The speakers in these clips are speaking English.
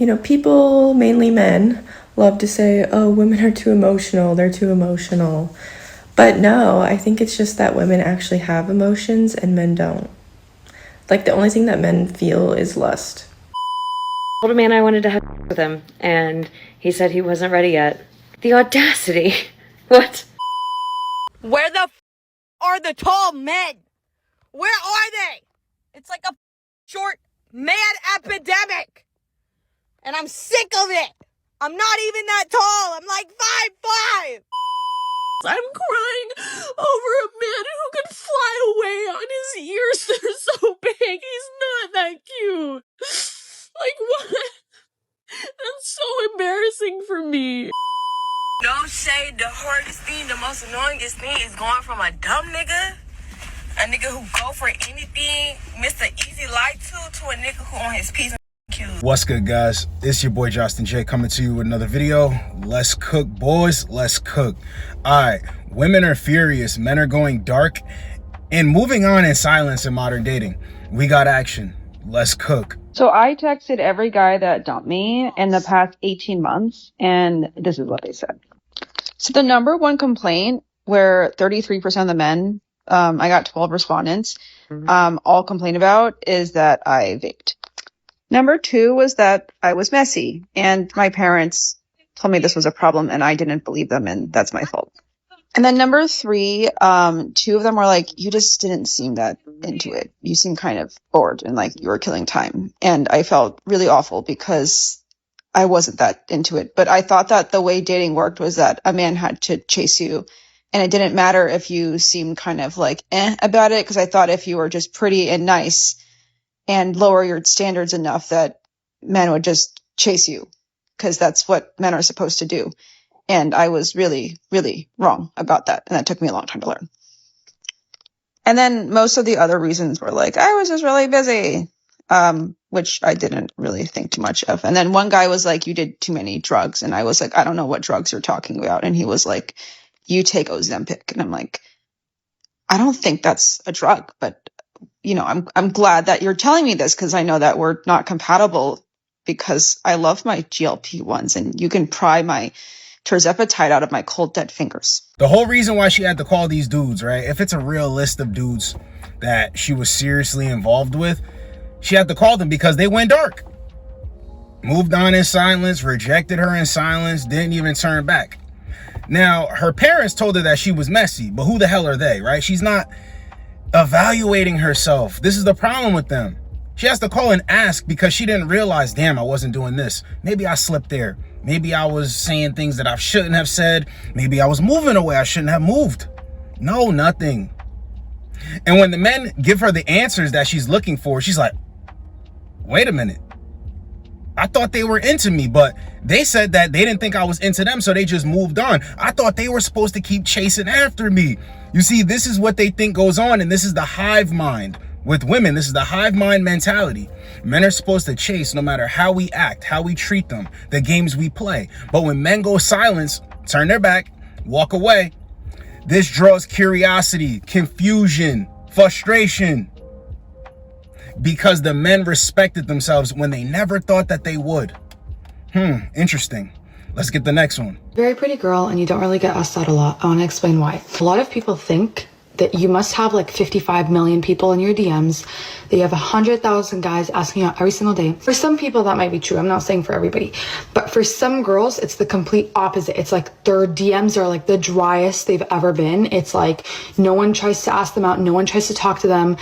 You know, people, mainly men, love to say, oh, women are too emotional, they're too emotional. But no, I think it's just that women actually have emotions and men don't. Like, the only thing that men feel is lust. I told a man I wanted to have with him, and he said he wasn't ready yet. The audacity. What? Where the are the tall men? Where are they? It's like a short man epidemic. And I'm sick of it. I'm not even that tall. I'm like 5'5". I'm crying over a man who can fly away on his ears. They're so big. He's not that cute. Like, what? That's so embarrassing for me. No shade, the hardest thing, the most annoyingest thing is going from a dumb nigga, a nigga who go for anything, Mr. Easy Light to a nigga who on his P's and Q's. What's good, guys? It's your boy Josten J coming to you with another video. Let's cook, boys. Let's cook. Alright, women are furious, men are going dark, and moving on in silence in modern dating. We got action. Let's cook. So I texted every guy that dumped me in the past 18 months, and this is what they said. So the number one complaint, where 33% of the men, I got 12 respondents, all complain about, is that I vaped. Number two was that I was messy, and my parents told me this was a problem, and I didn't believe them, and that's my fault. And then number three, two of them were like, you just didn't seem that into it. You seemed kind of bored and like you were killing time. And I felt really awful because I wasn't that into it. But I thought that the way dating worked was that a man had to chase you. And it didn't matter if you seemed kind of like about it, because I thought if you were just pretty and nice and lower your standards enough that men would just chase you, because that's what men are supposed to do. And I was really, really wrong about that. And that took me a long time to learn. And then most of the other reasons were like, I was just really busy, which I didn't really think too much of. And then one guy was like, you did too many drugs. And I was like, I don't know what drugs you're talking about. And he was like, you take Ozempic. And I'm like, I don't think that's a drug. But, you know, I'm glad that you're telling me this, because I know that we're not compatible, because I love my GLP-1s and you can pry my terzepatide out of my cold dead fingers. The whole reason why she had to call these dudes, right? If it's a real list of dudes that she was seriously involved with, she had to call them because they went dark. Moved on in silence, rejected her in silence, didn't even turn back. Now, her parents told her that she was messy, but who the hell are they, right? She's not evaluating herself. This is the problem with them. She has to call and ask because she didn't realize, damn, I wasn't doing this. Maybe I slipped there. Maybe I was saying things that I shouldn't have said. Maybe I was moving away I shouldn't have moved. No, nothing. And when the men give her the answers that she's looking for, she's like, wait a minute. I thought they were into me, but they said that they didn't think I was into them, so they just moved on. I thought they were supposed to keep chasing after me. You see, this is what they think goes on, and this is the hive mind. With women, this is the hive mind mentality. Men are supposed to chase no matter how we act, how we treat them, the games we play. But when men go silence, turn their back, walk away, this draws curiosity, confusion, frustration. Because the men respected themselves when they never thought that they would. Interesting. Let's get the next one. Very pretty girl, and you don't really get asked that a lot. I want to explain why. A lot of people think that you must have like 55 million people in your DMs, that you have 100,000 guys asking you out every single day. For some people that might be true. I'm not saying for everybody, but for some girls, it's the complete opposite. It's like their DMs are like the driest they've ever been. It's like no one tries to ask them out. No one tries to talk to them.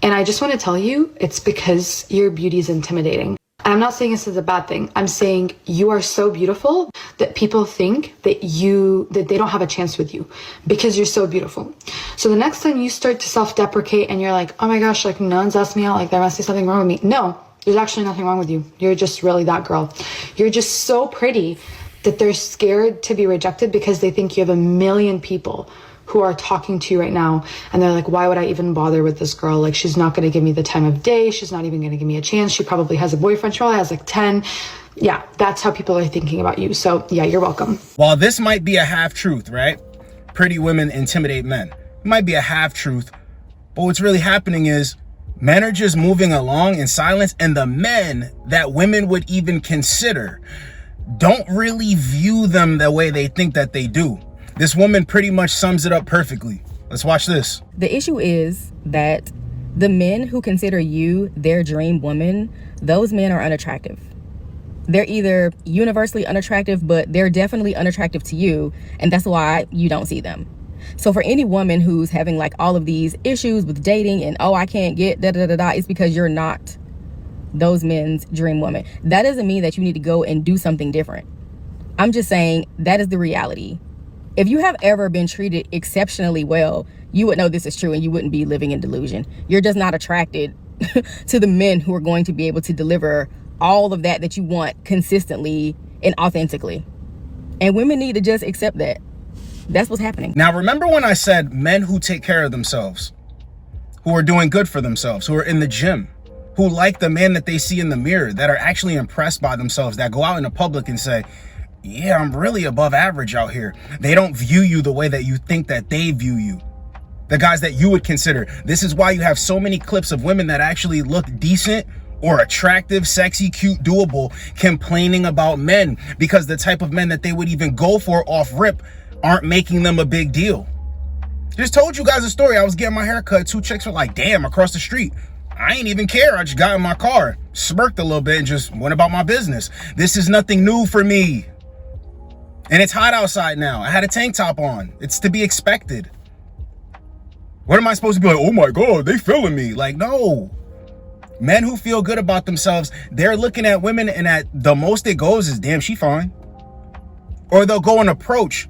And I just want to tell you, it's because your beauty is intimidating. And I'm not saying this is a bad thing. I'm saying you are so beautiful that people think that they don't have a chance with you because you're so beautiful. So the next time you start to self-deprecate and you're like, oh my gosh, like no one's asked me out, like there must be something wrong with me. No, there's actually nothing wrong with you. You're just really that girl. You're just so pretty that they're scared to be rejected because they think you have a million people who are talking to you right now, and they're like, why would I even bother with this girl? Like, she's not going to give me the time of day. She's not even going to give me a chance. She probably has a boyfriend. She probably has like 10. Yeah, that's how people are thinking about you. So yeah, you're welcome. While this might be a half-truth, right? Pretty women intimidate men. It might be a half-truth, but what's really happening is Men are just moving along in silence, and the men that women would even consider don't really view them the way they think that they do. This woman pretty much sums it up perfectly. Let's watch this. The issue is that the men who consider you their dream woman, those men are unattractive. They're either universally unattractive, but they're definitely unattractive to you, and that's why you don't see them. So for any woman who's having like all of these issues with dating and, oh, I can't get da-da-da-da, it's because you're not those men's dream woman. That doesn't mean that you need to go and do something different. I'm just saying that is the reality. If you have ever been treated exceptionally well, you would know this is true and you wouldn't be living in delusion. You're just not attracted to the men who are going to be able to deliver all of that you want consistently and authentically. And women need to just accept that. That's what's happening. Now, remember when I said men who take care of themselves, who are doing good for themselves, who are in the gym, who like the man that they see in the mirror, that are actually impressed by themselves, that go out in the public and say, yeah, I'm really above average out here. They don't view you the way that you think that they view you. The guys that you would consider. This is why you have so many clips of women that actually look decent or attractive, sexy, cute, doable, complaining about men, because the type of men that they would even go for off rip aren't making them a big deal. Just told you guys a story. I was getting my hair cut. 2 chicks were like, damn, across the street. I ain't even care. I just got in my car, smirked a little bit, and just went about my business. This is nothing new for me. And it's hot outside now. I had a tank top on. It's to be expected. What am I supposed to be like, oh my God, they feeling me? Like, no. Men who feel good about themselves, they're looking at women, and at the most it goes is, damn, she fine. Or they'll go and approach.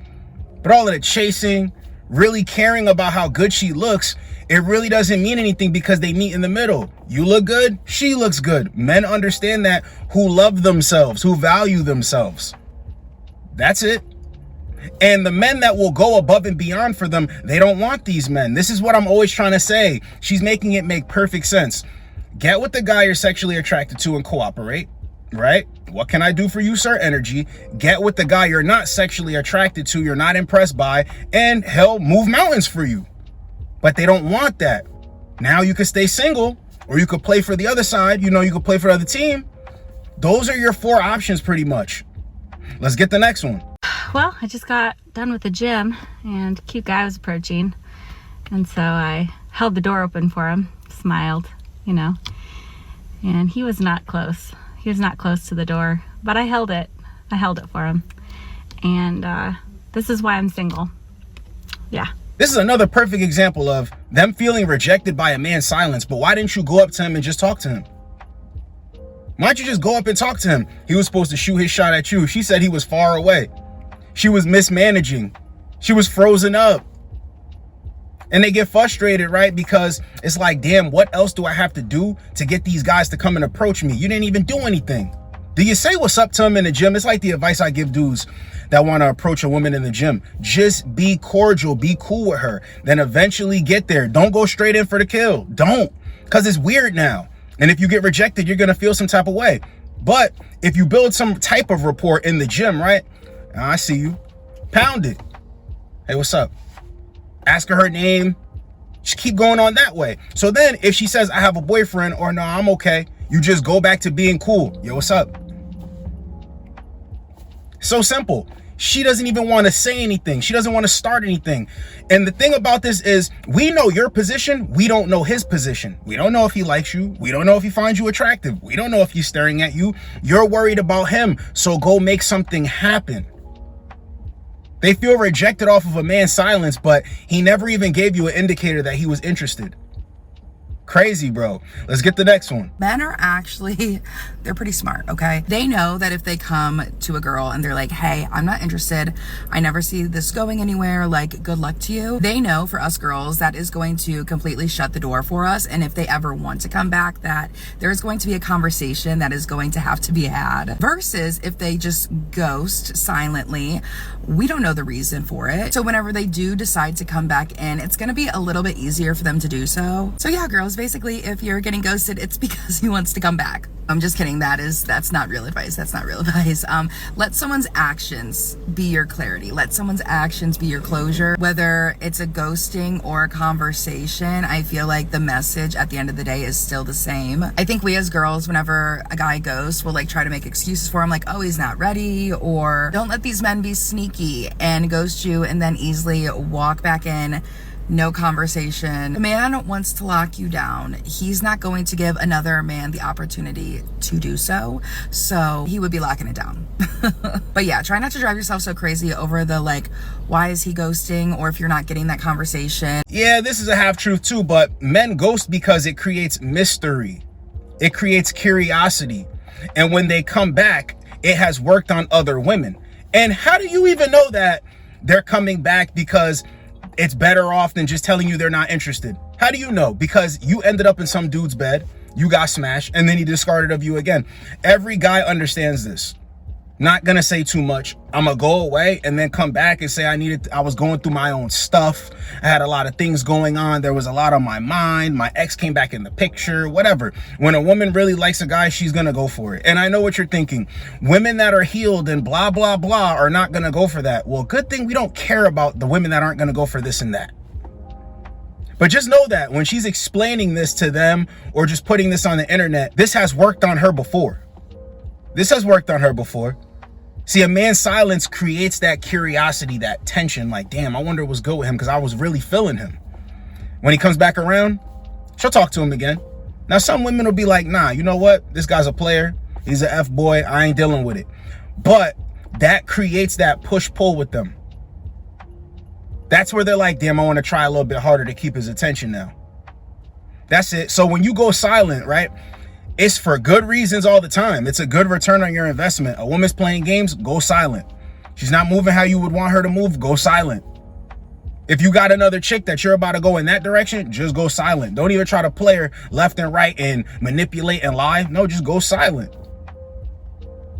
But all of the chasing, really caring about how good she looks, it really doesn't mean anything, because they meet in the middle. You look good, she looks good. Men understand that, who love themselves, who value themselves. That's it. And the men that will go above and beyond for them, they don't want these men. This is what I'm always trying to say. She's making it make perfect sense. Get with the guy you're sexually attracted to and cooperate, right? What can I do for you, sir? Energy. Get with the guy you're not sexually attracted to, you're not impressed by, and he'll move mountains for you. But they don't want that. Now you could stay single, or you could play for the other side. You know, you could play for the other team. Those are your 4 options pretty much. Let's get the next one. Well, I just got done with the gym and a cute guy was approaching. And so I held the door open for him, smiled, you know, and he was not close. He was not close to the door, but I held it. I held it for him. And this is why I'm single. Yeah. This is another perfect example of them feeling rejected by a man's silence. But why didn't you go up to him and just talk to him? Why don't you just go up and talk to him? He was supposed to shoot his shot at you. She said he was far away. She was mismanaging. She was frozen up. And they get frustrated, right? Because it's like, damn, what else do I have to do to get these guys to come and approach me? You didn't even do anything. Do you say what's up to them in the gym? It's like the advice I give dudes that want to approach a woman in the gym. Just be cordial, be cool with her. Then eventually get there. Don't go straight in for the kill. Don't. Because it's weird now. And if you get rejected, you're going to feel some type of way. But if you build some type of rapport in the gym, right? I see you. Pound it. Hey, what's up? Ask her name. Just keep going on that way. So then if she says, I have a boyfriend, or no, I'm okay, you just go back to being cool. Yo, what's up? So simple. She doesn't even want to say anything. She doesn't want to start anything. And the thing about this is, we know your position. We don't know his position. We don't know if he likes you. We don't know if he finds you attractive. We don't know if he's staring at you. You're worried about him. So go make something happen. They feel rejected off of a man's silence, but he never even gave you an indicator that he was interested. Crazy, bro. Let's get the next one. Men are actually, they're pretty smart, okay? They know that if they come to a girl and they're like, hey, I'm not interested, I never see this going anywhere, like, good luck to you. They know for us girls that is going to completely shut the door for us. And if they ever want to come back, that there's going to be a conversation that is going to have to be had. Versus if they just ghost silently, we don't know the reason for it. So whenever they do decide to come back in, it's going to be a little bit easier for them to do so. So yeah, girls, basically if you're getting ghosted, it's because he wants to come back. I'm just kidding. That's not real advice. That's not real advice. Let someone's actions be your clarity. Let someone's actions be your closure. Whether it's a ghosting or a conversation, I feel like the message at the end of the day is still the same. I think we as girls, whenever a guy ghosts, will like try to make excuses for him, like, oh, he's not ready, or don't let these men be sneaky and ghost you and then easily walk back in. No conversation. The man wants to lock you down. He's not going to give another man the opportunity to do so. So he would be locking it down. But yeah, try not to drive yourself so crazy over the like, why is he ghosting? Or if you're not getting that conversation. Yeah, this is a half truth too, but men ghost because it creates mystery. It creates curiosity. And when they come back, it has worked on other women. And how do you even know that they're coming back because it's better off than just telling you they're not interested? How do you know? Because you ended up in some dude's bed, you got smashed, and then he discarded of you again. Every guy understands this. Not gonna say too much. I'm gonna go away and then come back and say I was going through my own stuff. I had a lot of things going on. There was a lot on my mind. My ex came back in the picture, whatever. When a woman really likes a guy, she's gonna go for it. And I know what you're thinking. Women that are healed and blah, blah, blah are not gonna go for that. Well, good thing we don't care about the women that aren't gonna go for this and that. But just know that when she's explaining this to them or just putting this on the internet, this has worked on her before. This has worked on her before. See, a man's silence creates that curiosity, that tension, like, damn, I wonder what's good with him because I was really feeling him. When he comes back around, she'll talk to him again. Now, some women will be like, nah, you know what? This guy's a player. He's an F-boy. I ain't dealing with it. But that creates that push-pull with them. That's where they're like, damn, I want to try a little bit harder to keep his attention now. That's it. So when you go silent, right? It's for good reasons all the time. It's a good return on your investment. A woman's playing games, go silent. She's not moving how you would want her to move, go silent. If you got another chick that you're about to go in that direction, just go silent. Don't even try to play her left and right and manipulate and lie. No, just go silent.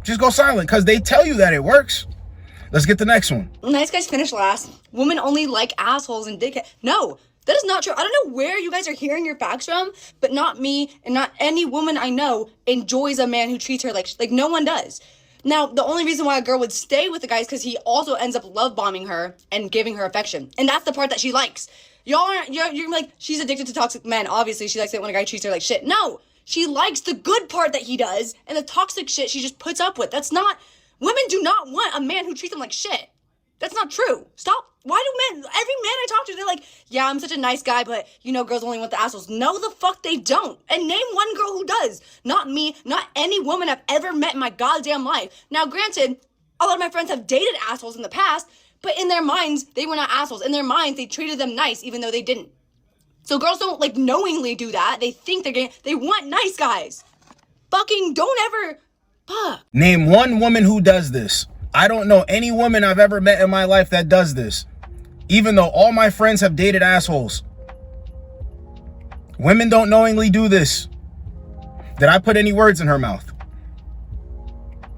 Just go silent because they tell you that it works. Let's get the next one. Nice guys finish last. Women only like assholes and dickheads. No. That is not true. I don't know where you guys are hearing your facts from, but not me and not any woman I know enjoys a man who treats her like no one does. Now, the only reason why a girl would stay with a guy is because he also ends up love bombing her and giving her affection. And that's the part that she likes. You're like, she's addicted to toxic men. Obviously, she likes it when a guy treats her like shit. No, she likes the good part that he does and the toxic shit she just puts up with. Women do not want a man who treats them like shit. That's not true. Stop. Why do every man I talk to, they're like, yeah, I'm such a nice guy, but, girls only want the assholes. No, the fuck they don't. And name one girl who does. Not me, not any woman I've ever met in my goddamn life. Now, granted, a lot of my friends have dated assholes in the past, but in their minds, they were not assholes. In their minds, they treated them nice, even though they didn't. So girls don't, knowingly do that. They think they want nice guys. Fucking don't ever, fuck. Name one woman who does this. I don't know any woman I've ever met in my life that does this. Even though all my friends have dated assholes. Women don't knowingly do this. Did I put any words in her mouth?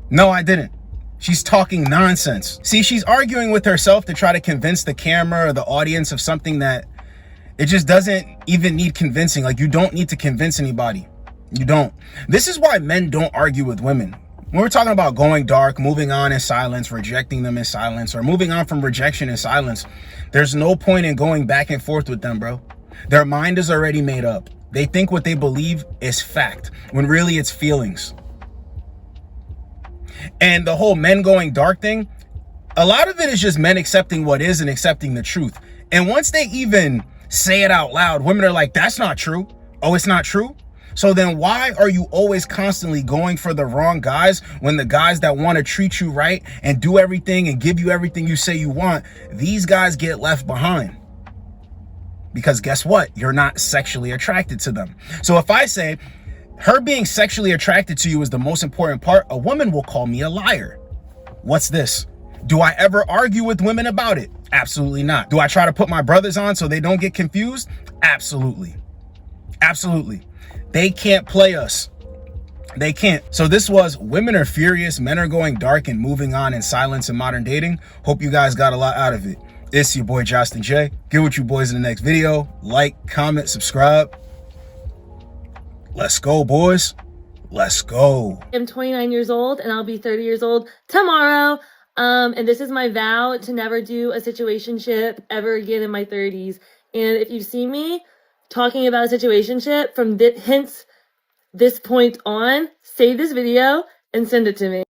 No, I didn't. She's talking nonsense. See, she's arguing with herself to try to convince the camera or the audience of something that it just doesn't even need convincing. Like, you don't need to convince anybody. You don't. This is why men don't argue with women. When we're talking about going dark, moving on in silence, rejecting them in silence, or moving on from rejection in silence, there's no point in going back and forth with them, bro. Their mind is already made up. They think what they believe is fact, when really it's feelings. And the whole men going dark thing, a lot of it is just men accepting what is and accepting the truth. And once they even say it out loud, women are like, that's not true. Oh, it's not true? So then why are you always constantly going for the wrong guys when the guys that want to treat you right and do everything and give you everything you say you want, these guys get left behind? Because guess what? You're not sexually attracted to them. So if I say her being sexually attracted to you is the most important part, a woman will call me a liar. What's this? Do I ever argue with women about it? Absolutely not. Do I try to put my brothers on so they don't get confused? Absolutely. Absolutely. They can't play us. They can't. So this was Women Are Furious, Men Are Going Dark and Moving On in Silence in Modern Dating. Hope you guys got a lot out of it. It's your boy Josten J. Get with you boys in the next video. Like, comment, subscribe. Let's go, boys. Let's go. I'm 29 years old and I'll be 30 years old tomorrow. And this is my vow to never do a situationship ever again in my 30s. And if you see me talking about a situationship from hence this point on, save this video and send it to me.